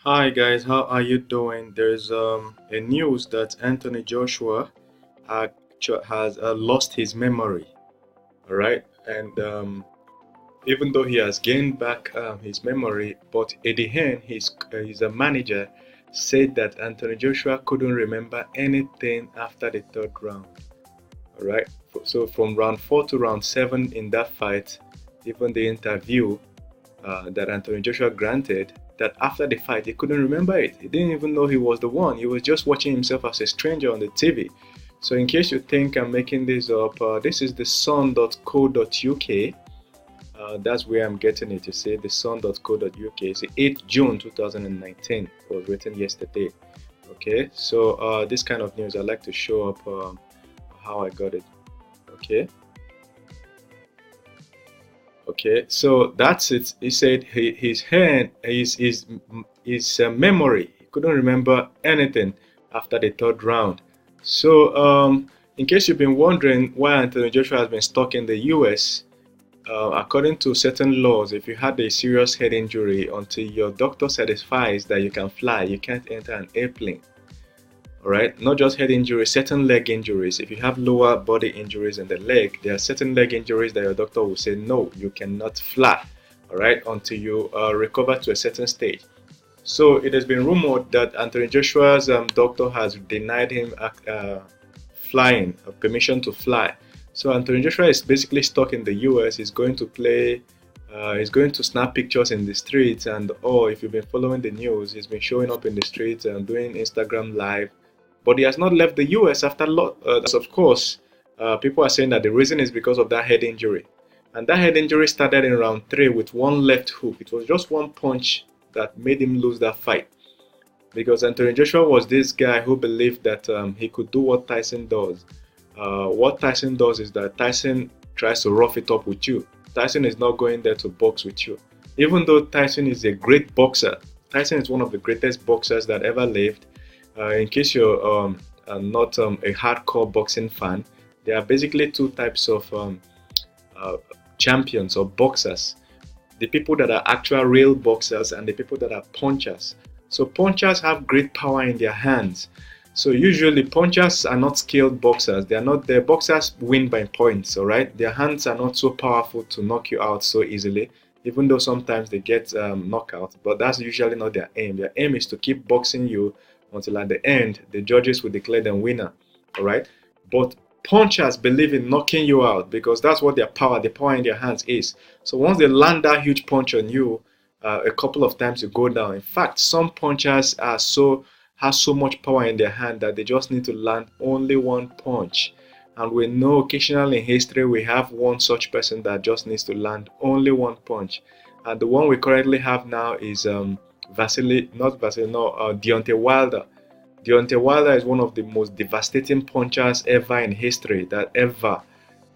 Hi guys, how are you doing? There's a news that Anthony Joshua has lost his memory. All right, and even though he has gained back his memory, but Eddie Hearn, his manager, said that Anthony Joshua couldn't remember anything after the third round. All right, so from round four to round seven in that fight, even the interview that Anthony Joshua granted, that after the fight he couldn't remember it. He didn't even know he was the one. He was just watching himself as a stranger on the TV. So in case you think I'm making this up, this is the sun.co.uk. That's where I'm getting it. You see, the sun.co.uk. It's 8th June 2019. It was written yesterday. Okay, so this kind of news I like to show up how I got it. Okay. Okay, so that's it. He said his hand, his memory, he couldn't remember anything after the third round. So, in case you've been wondering why Anthony Joshua has been stuck in the U.S., according to certain laws, if you had a serious head injury, until your doctor certifies that you can fly, you can't enter an airplane. All right, not just head injuries, certain leg injuries. If you have lower body injuries in the leg, there are certain leg injuries that your doctor will say no, you cannot fly, all right, until you recover to a certain stage. So it has been rumored that Anthony Joshua's doctor has denied him flying, permission to fly. So Anthony Joshua is basically stuck in the US. He's going to play, he's going to snap pictures in the streets, and oh, if you've been following the news, he's been showing up in the streets and doing Instagram live, but he has not left the US after of course, people are saying that the reason is because of that head injury. And that head injury started in round three with one left hook. It was just one punch that made him lose that fight. Because Anthony Joshua was this guy who believed that he could do what Tyson does. What Tyson does is that Tyson tries to rough it up with you. Tyson is not going there to box with you. Even though Tyson is a great boxer, Tyson is one of the greatest boxers that ever lived. In case you're not a hardcore boxing fan, there are basically two types of uh, champions or boxers: the people that are actual real boxers and the people that are punchers. So punchers have great power in their hands. So usually punchers are not skilled boxers. They are not their boxers win by points, all right? Their hands are not so powerful to knock you out so easily, even though sometimes they get knockout, but that's usually not their aim. Their aim is to keep boxing you until at the end the judges will declare them winner, all right? But punchers believe in knocking you out because that's what the power in their hands is. So once they land that huge punch on you, a couple of times you go down. In fact, some punchers are so has so much power in their hand that they just need to land only one punch. And we know occasionally in history we have one such person that just needs to land only one punch. And the one we currently have now is Deontay Wilder. Deontay Wilder is one of the most devastating punchers ever in history,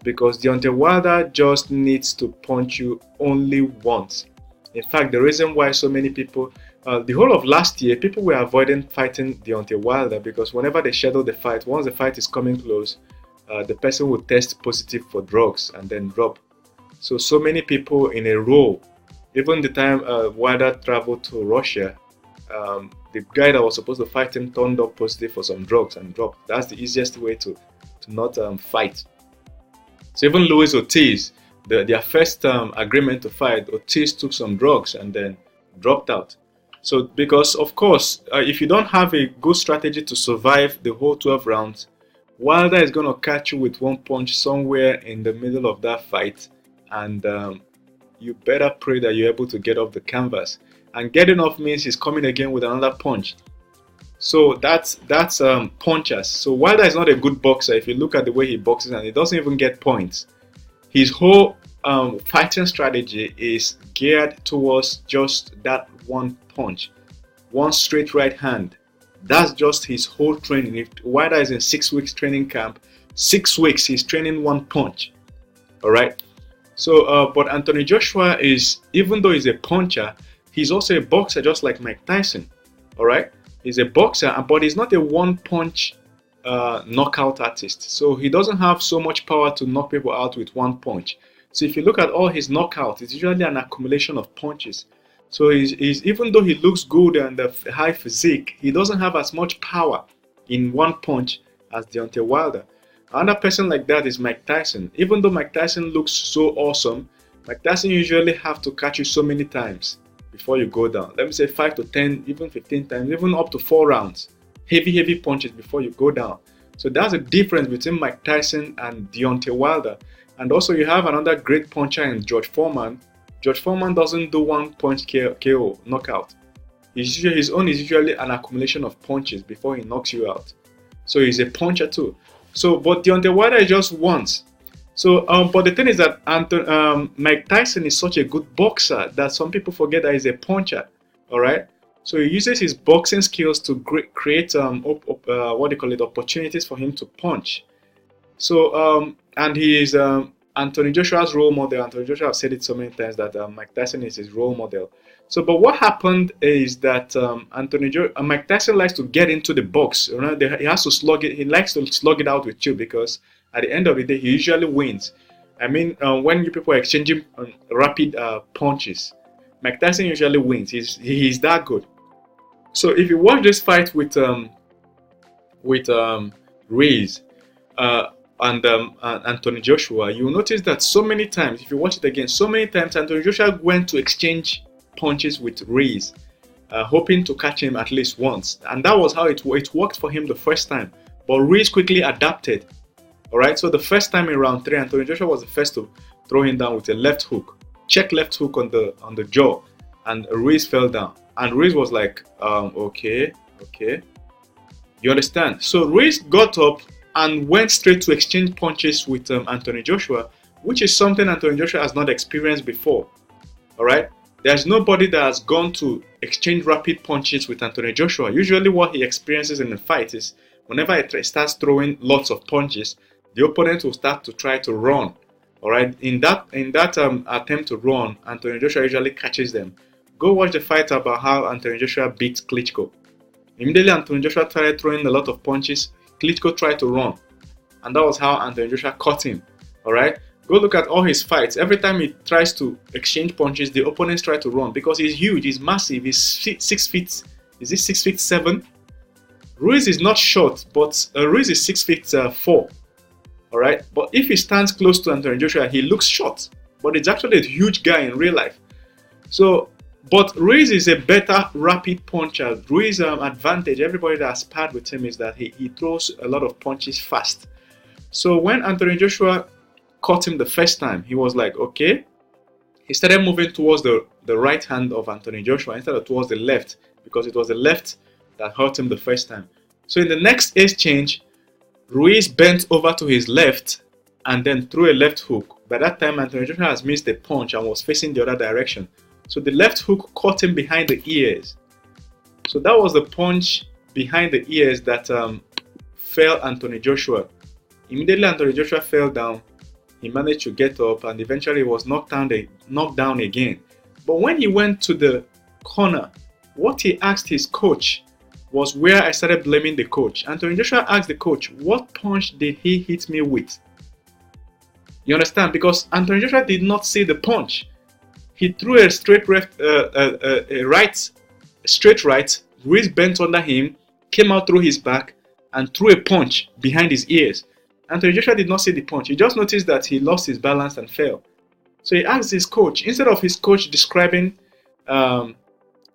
because Deontay Wilder just needs to punch you only once. In fact, the reason why so many people, the whole of last year, people were avoiding fighting Deontay Wilder because whenever they schedule the fight, once the fight is coming close, the person will test positive for drugs and then drop. So many people in a row. Even the time Wilder traveled to Russia, the guy that was supposed to fight him turned up positive for some drugs and dropped. That's the easiest way to not fight. So even Luis Ortiz, their first agreement to fight, Ortiz took some drugs and then dropped out. So because of course, if you don't have a good strategy to survive the whole 12 rounds, Wilder is going to catch you with one punch somewhere in the middle of that fight, and you better pray that you're able to get off the canvas. And getting off means he's coming again with another punch. So that's punchers. So Wilder is not a good boxer. If you look at the way he boxes, and he doesn't even get points. His whole fighting strategy is geared towards just that one punch, one straight right hand. That's just his whole training. If Wilder is in 6 weeks training camp, 6 weeks he's training one punch. All right. So, but Anthony Joshua is, even though he's a puncher, he's also a boxer, just like Mike Tyson. All right. He's a boxer, but he's not a one-punch knockout artist. So he doesn't have so much power to knock people out with one punch. So if you look at all his knockouts, it's usually an accumulation of punches. So he's even though he looks good and the high physique, he doesn't have as much power in one punch as Deontay Wilder. Another person like that is Mike Tyson. Even though Mike Tyson looks so awesome, Mike Tyson usually have to catch you so many times before you go down. Let me say 5 to 10, even 15 times, even up to 4 rounds. Heavy punches before you go down. So that's a difference between Mike Tyson and Deontay Wilder. And also you have another great puncher in George Foreman. George Foreman doesn't do one punch KO, knockout. His own is usually an accumulation of punches before he knocks you out. So he's a puncher too. So, but Deontay Wilder is just once. So, but the thing is that Mike Tyson is such a good boxer that some people forget that he's a puncher. All right. So he uses his boxing skills to create what they call it, opportunities for him to punch. So and he is Anthony Joshua's role model. Anthony Joshua has said it so many times that Mike Tyson is his role model. So, but what happened is that Mike Tyson likes to get into the box. You know, he has to slug it. He likes to slug it out with you because at the end of the day, he usually wins. I mean, when you people are exchanging rapid punches, Mike Tyson usually wins. He's that good. So if you watch this fight with Ruiz and Anthony Joshua, you'll notice that so many times, if you watch it again, so many times Anthony Joshua went to exchange punches with Ruiz, hoping to catch him at least once. And that was how it worked for him the first time. But Ruiz quickly adapted. Alright, so the first time in round 3, Anthony Joshua was the first to throw him down with a left hook. Check left hook on the jaw. And Ruiz fell down. And Ruiz was like, okay. You understand? So Ruiz got up and went straight to exchange punches with Anthony Joshua, which is something Anthony Joshua has not experienced before. Alright? There's nobody that has gone to exchange rapid punches with Anthony Joshua. Usually what he experiences in the fight is whenever he starts throwing lots of punches, the opponent will start to try to run. Alright? In that attempt to run, Anthony Joshua usually catches them. Go watch the fight about how Anthony Joshua beat Klitschko. Immediately Anthony Joshua started throwing a lot of punches. Klitschko tried to run. And that was how Anthony Joshua caught him. Alright? Go look at all his fights. Every time he tries to exchange punches, the opponents try to run because he's huge, he's massive, he's 6 feet. Is he 6 feet 7? Ruiz is not short, but Ruiz is 6 feet 4. Alright? But if he stands close to Anthony Joshua, he looks short. But he's actually a huge guy in real life. So, but Ruiz is a better rapid puncher. Ruiz's advantage, everybody that has sparred with him, is that he throws a lot of punches fast. So when Anthony Joshua caught him the first time, he was like, okay. He started moving towards the right hand of Anthony Joshua instead of towards the left, because it was the left that hurt him the first time. So in the next exchange, Ruiz bent over to his left and then threw a left hook. By that time, Anthony Joshua has missed the punch and was facing the other direction. So the left hook caught him behind the ears. So that was the punch behind the ears that fell Anthony Joshua. Immediately Anthony Joshua fell down. He managed to get up and eventually was knocked down again. But when he went to the corner, what he asked his coach was where I started blaming the coach. Anthony Joshua asked the coach, what punch did he hit me with? You understand? Because Anthony Joshua did not see the punch. He threw a straight right. Ruiz bent under him, came out through his back, and threw a punch behind his ears. Anthony Joshua did not see the punch. He just noticed that he lost his balance and fell. So he asked his coach, instead of his coach describing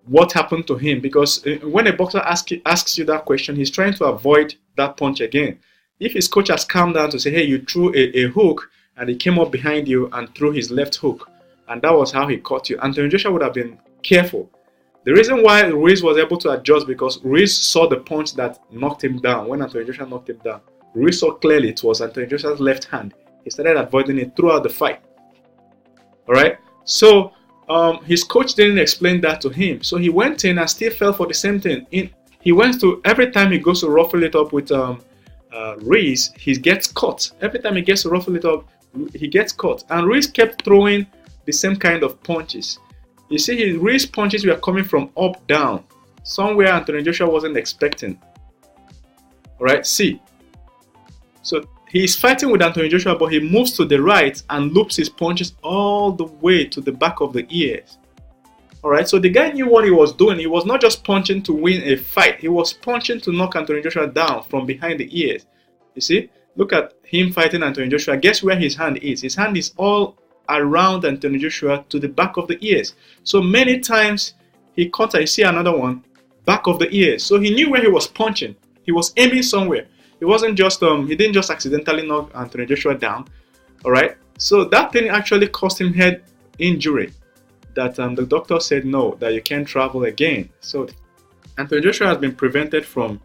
what happened to him, because when a boxer asks you that question, he's trying to avoid that punch again. If his coach has calmed down to say, hey, you threw a hook, and he came up behind you and threw his left hook, and that was how he caught you, Anthony Joshua would have been careful. The reason why Ruiz was able to adjust, because Ruiz saw the punch that knocked him down. When Anthony Joshua knocked him down, Ruiz saw clearly it was Anthony Joshua's left hand. He started avoiding it throughout the fight. Alright? So, his coach didn't explain that to him. So he went in and still fell for the same thing. He went to, every time he goes to ruffle it up with Ruiz, he gets caught. Every time he gets to ruffle it up, he gets caught. And Ruiz kept throwing the same kind of punches. You see, his Ruiz punches were coming from up, down. Somewhere Anthony Joshua wasn't expecting. Alright, see. So he's fighting with Anthony Joshua, but he moves to the right and loops his punches all the way to the back of the ears. All right, so the guy knew what he was doing. He was not just punching to win a fight. He was punching to knock Anthony Joshua down from behind the ears. You see, look at him fighting Anthony Joshua. Guess where his hand is? His hand is all around Anthony Joshua to the back of the ears. So many times he caught, I see another one, back of the ears. So he knew where he was punching. He was aiming somewhere. It wasn't just he didn't just accidentally knock Anthony Joshua down. All right. So that thing actually caused him head injury. That the doctor said no, that you can't travel again. So Anthony Joshua has been prevented from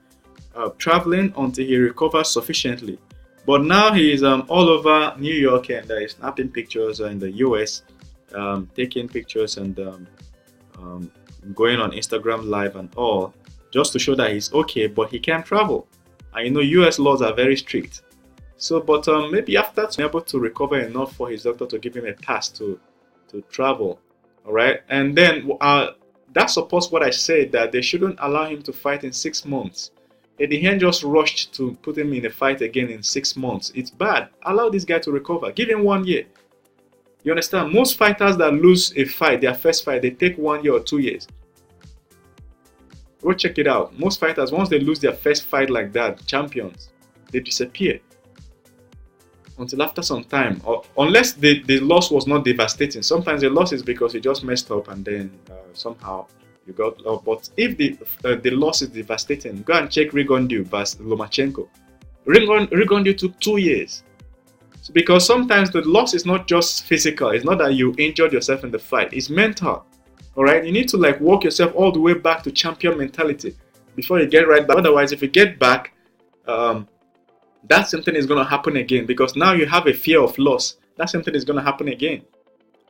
traveling until he recovers sufficiently. But now he is all over New York and he's snapping pictures in the US, taking pictures and going on Instagram Live and all, just to show that he's okay, but he can't travel. And you know, US laws are very strict. So, but maybe after he's able to recover enough for his doctor to give him a pass to travel. All right, and then that supports what I said, that they shouldn't allow him to fight in 6 months. Eddie Hearn just rushed to put him in a fight again in 6 months. It's bad. Allow this guy to recover. Give him 1 year. You understand? Most fighters that lose a fight, their first fight, they take 1 year or 2 years. Go check it out. Most fighters, once they lose their first fight like that, champions, they disappear until after some time, or unless the loss was not devastating. Sometimes the loss is because you just messed up and then somehow you got lost. But if the loss is devastating, go and check Rigondeaux vs Lomachenko. Rigondeaux took 2 years. So because sometimes the loss is not just physical. It's not that you injured yourself in the fight. It's mental. All right, you need to like walk yourself all the way back to champion mentality before you get right back. Otherwise, if you get back, that same thing is going to happen again, because now you have a fear of loss. That same thing is going to happen again.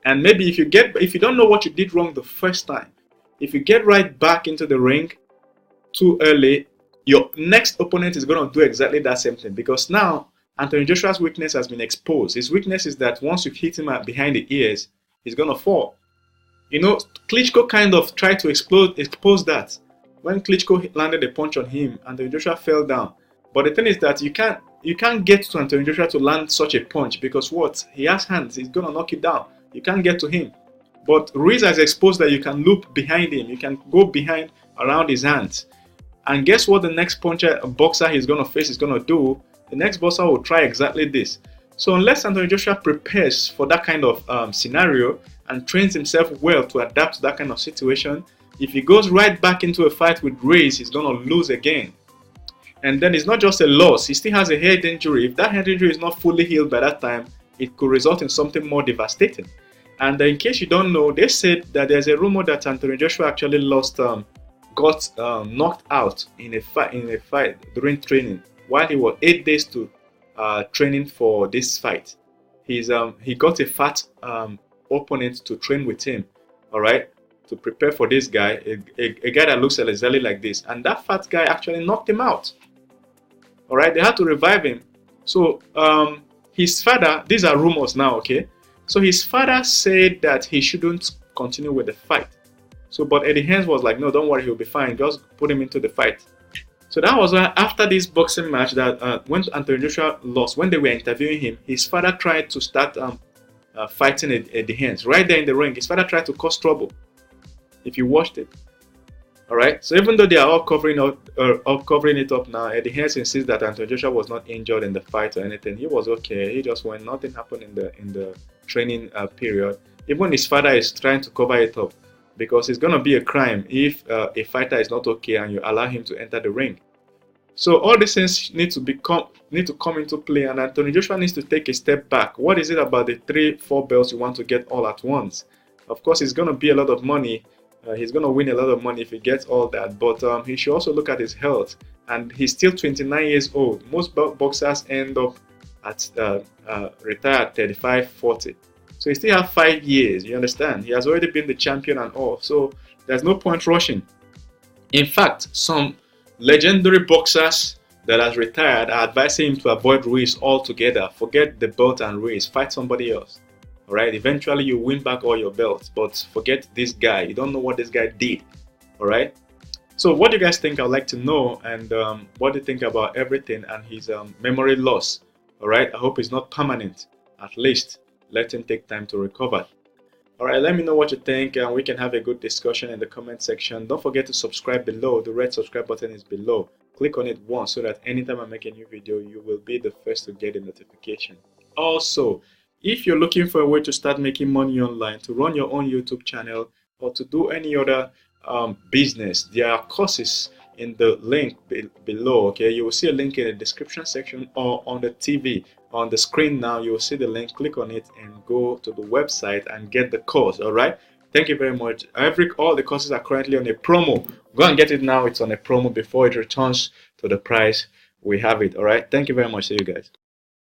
And maybe if you don't know what you did wrong the first time, if you get right back into the ring too early, your next opponent is going to do exactly that same thing, because now Anthony Joshua's weakness has been exposed. His weakness is that once you hit him behind the ears, he's going to fall. You know, Klitschko kind of tried to expose that. When Klitschko landed a punch on him, Anthony Joshua fell down. But the thing is that you can't get to Anthony Joshua to land such a punch, because what? He has hands. He's going to knock you down. You can't get to him. But Ruiz has exposed that you can loop behind him. You can go behind around his hands. And guess what the next boxer he's going to face is going to do? The next boxer will try exactly this. So unless Anthony Joshua prepares for that kind of scenario and trains himself well to adapt to that kind of situation, if he goes right back into a fight with Ruiz, he's going to lose again. And then it's not just a loss, he still has a head injury. If that head injury is not fully healed by that time, it could result in something more devastating. And in case you don't know, they said that there's a rumor that Anthony Joshua actually got knocked out in a fight during training, while he was 8 days to training for this fight. He got a fat opponent to train with him, all right, to prepare for this guy, a guy that looks exactly like this, and that fat guy actually knocked him out. All right, they had to revive him. So his father, these are rumors now, okay? So his father said that he shouldn't continue with the fight. So, but Eddie Hearn was like, no, don't worry, he'll be fine. Just put him into the fight. So that was after this boxing match that when Anthony Joshua lost, when they were interviewing him, his father tried to start fighting Eddie Hearn. Right there in the ring, his father tried to cause trouble. If you watched it. All right. So even though they are all covering it up now, Eddie Hearn insists that Anthony Joshua was not injured in the fight or anything. He was okay. He just went. Nothing happened in the training period. Even his father is trying to cover it up, because it's gonna be a crime if a fighter is not okay and you allow him to enter the ring. So all these things need to come into play, and Anthony Joshua needs to take a step back. What is it about the 3-4 belts you want to get all at once? Of course, it's gonna be a lot of money. He's going to win a lot of money if he gets all that, but he should also look at his health. And he's still 29 years old. Most boxers end up at retire at 35, 40. So he still has 5 years, you understand? He has already been the champion and all, so there's no point rushing. In fact, some legendary boxers that has retired are advising him to avoid Ruiz altogether. Forget the belt and Ruiz, fight somebody else. All right, eventually you win back all your belts, but forget this guy. You don't know what this guy did. All right. So what do you guys think? I'd like to know, and what do you think about everything and his memory loss? All right. I hope it's not permanent. At least let him take time to recover. All right, let me know what you think, and we can have a good discussion in the comment section. Don't forget to subscribe below. The red subscribe button is below. Click on it once so that anytime I make a new video, you will be the first to get a notification. Also, if you're looking for a way to start making money online, to run your own YouTube channel, or to do any other business, there are courses in the link below. Okay, you will see a link in the description section or on the TV. On the screen now, you will see the link. Click on it and go to the website and get the course. All right, thank you very much. All the courses are currently on a promo. Go and get it now. It's on a promo before it returns to the price we have it. All right, thank you very much. See you guys.